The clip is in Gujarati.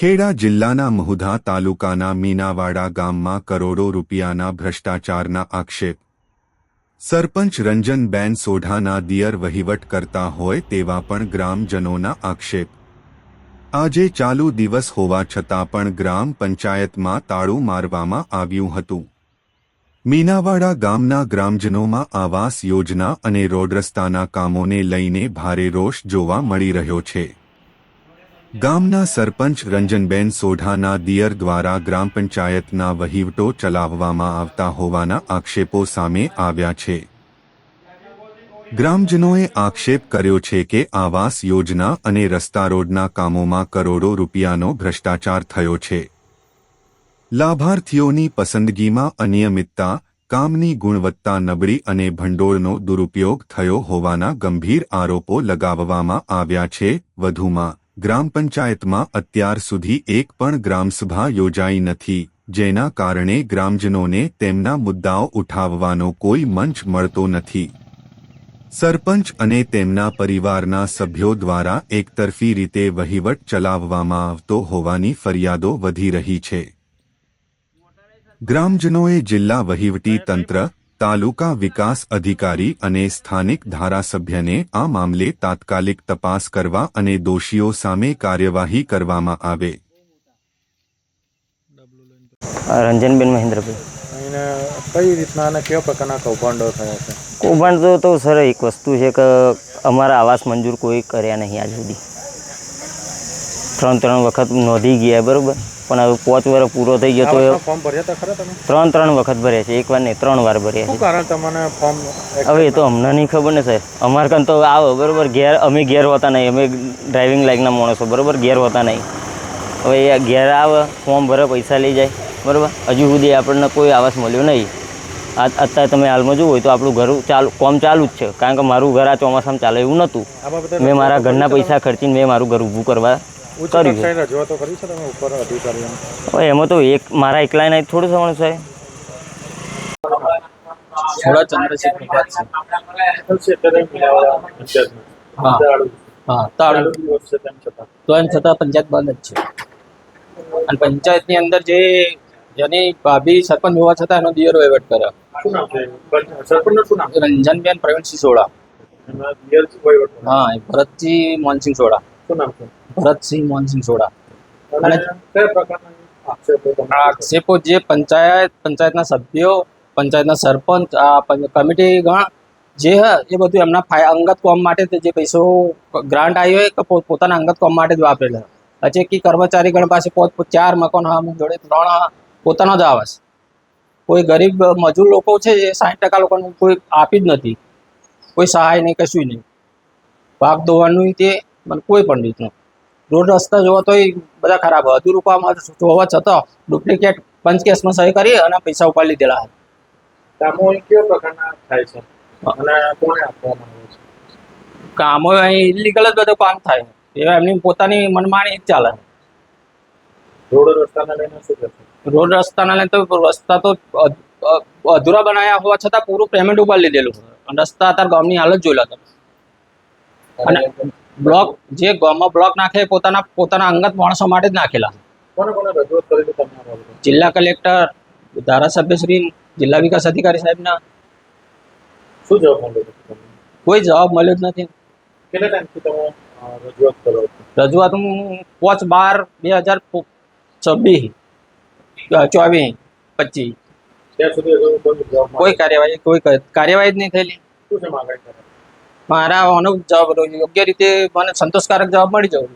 ખેડા જિલ્લાના મહુધા તાલુકાના મીનાવાડા ગામમાં કરોડો રૂપિયાના ભ્રષ્ટાચારના આક્ષેપ। સરપંચ રંજનબેન સોઢાના દિયર વહીવટ કરતા હોય તેવા પણ ગ્રામજનોના આક્ષેપ। આજે ચાલુ દિવસ હોવા છતાં પણ ગ્રામ પંચાયતમાં તાળું મારવામાં આવ્યું હતું। મીનાવાડા ગામના ગ્રામજનોમાં આવાસ યોજના અને રોડ રસ્તાના કામોને લઈને ભારે રોષ જોવા મળી રહ્યો છે। ગામના સરપંચ રંજનબેન સોઢાના દિયર દ્વારા ગ્રામ પંચાયતના વહીવટો ચલાવવામાં આવતા હોવાના આક્ષેપો સામે આવ્યા છે। ગ્રામજનોએ આક્ષેપ કર્યો છે કે આવાસ યોજના અને રસ્તા રોડના કામોમાં કરોડો રૂપિયાનો ભ્રષ્ટાચાર થયો છે। લાભાર્થીઓની પસંદગીમાં અનિયમિતતા, કામની ગુણવત્તા નબળી અને ભંડોળનો દુરુપયોગ થયો હોવાના ગંભીર આરોપો લગાવવામાં આવ્યા છે। વધુમાં ગ્રામ પંચાયતમાં અત્યાર સુધી એક પણ ગ્રામસભા યોજાઈ નથી, જેના કારણે ગ્રામજનોને તેમના મુદ્દાઓ ઉઠાવવાનો કોઈ મંચ મળતો નથી। સરપંચ અને તેમના પરિવારના સભ્યો દ્વારા એકતરફી રીતે વહીવટ ચલાવવામાં આવતો હોવાની ફરિયાદો વધી રહી છે। ગ્રામજનોએ જિલ્લા વહીવટી તંત્ર, તાલુકા વિકાસ અધિકારી અને સ્થાનિક ધારાસભ્યને આ મામલે તાત્કાલિક તપાસ કરવા અને દોષીઓ સામે કાર્યવાહી કરવામાં આવે। રંજનબેન મહેન્દ્રભાઈ કઈ રીતના અને કેવા પ્રકારના કૌભાંડો થયા છે? કૌભાંડ તો સર એક વસ્તુ છે કે અમારા આવાસ મંજૂર કોઈ કર્યા નહીં આજ સુધી। ત્રણ વખત નોંધી ગયા બરાબર, પણ હવે 5 વર્ષ પૂરો થઈ ગયો તો ફોર્મ ભર્યા હતા ખરા તમે? ત્રણ વખત ભર્યા છે, એક વાર નહીં 3 વાર ભર્યા છે। શું કારણ તમને ફોર્મ? હવે એ તો અમને નહીં ખબર ને સાહેબ, અમારે કાન તો આવો બરાબર ઘેર, અમે ઘેર હોતા નહીં, અમે ડ્રાઇવિંગ લાયકના માણસો બરાબર ઘેર હોતા નહીં। હવે એ ઘેર આવે, ફોર્મ ભરે, પૈસા લઈ જાય બરાબર, હજુ સુધી આપણને કોઈ આવાસ મળ્યો નહીં। અત્યારે તમે હાલમાં જોવો હોય તો આપણું ઘર કામ ચાલુ જ છે, કારણ કે મારું ઘર આ ચોમાસામાં ચાલે એવું નહોતું। મેં મારા ઘરના પૈસા ખર્ચીને મેં મારું ઘર ઊભું કરવા કર્યું છે। રજૂઆતો કરી છે તમે ઉપર અધિકારીઓને? હવે એમાં તો એક મારા એકલા નહીં થોડું સમણ સાહેબ। થોડા ચંદ્રશેખર તો એમ છતાં પંચાયત બંધ જ છે। અને પંચાયતની અંદર જેની ભાભી સરપંચ હોવા છતાં એનો દિયર વહીવટ કરે। શું નામ છે સરપંચનું? શું નામ? રંજનબેન પ્રવીણસિંહ સોઢા। એમના દિયર વહીવટ? હા, ભરતસિંહ મોહનસિંહ સોઢા। શું નામ છે? ભરતસિંહ મોહનસિંહ સોઢા। અને કયા પ્રકારના આક્ષેપો જે પંચાયતના સભ્યો, પંચાયતના સરપંચ, આ કમિટી ગણ જે એ બધું એમના અંગત કામ માટે જે પૈસો ગ્રાન્ટ આવી હોય કે પોતાના અંગત કામ માટે જ વાપરેલા। હજી કે કર્મચારી ગણ પાસે 4 મકાન હા જોડે 3 પોતાનો જ આવાસ। કોઈ ગરીબ મજૂર લોકો છે એ 60% લોકોને કોઈ આપી જ નથી, કોઈ સહાય નહીં, કશું નહીં। પાક ધોવાનું તે કોઈ પણ રીતનું રોડ રસ્તા જોવા તો બધા ખરાબ, અધૂરું કામ હોવા છતાં ડુપ્લિકેટ પંચકેસમાં સહી કરી અને પૈસા ઉપાડી લીધેલા। કામો કેવા પ્રકારના થાય છે અને કોને આપવામાં આવે છે? કામો અહીં ઇલીગલ જ બધું કામ થાય, એ એમની પોતાની મનમાણી જ ચાલે। રોડ રસ્તાના લઈને શું કહે છે? રોડ રસ્તાના લઈને તો રસ્તા તો અધૂરા બનાવ્યા હોવા છતાં પૂરું પેમેન્ટ ઉપાડી લીધેલું। રસ્તા અત્યારે ગામની હાલત જોઈ લો તમે। અને બ્લોક જે ગામમાં બ્લોક નાખે પોતાના અંગત માણસો માટે જ નાખેલા। કોને રજૂઆત કરી તમને? જિલ્લા કલેક્ટર, ધારાસભ્યશ્રી, જિલ્લા વિકાસ અધિકારી સાહેબના। શું જવાબ મળ્યો તમને? કોઈ જવાબ મળ્યો જ નથી। કેટલા ટાઈમથી તમે રજૂઆત કરો છો? રજૂઆત હું 5/12/2024 25 ત્યાં સુધી કોઈ કાર્યવાહી જ નહીં થયેલી। શું છે માંગણી કરે? મારા યોગ્ય રીતે મને સંતોષકારક જવાબ મળી જવો।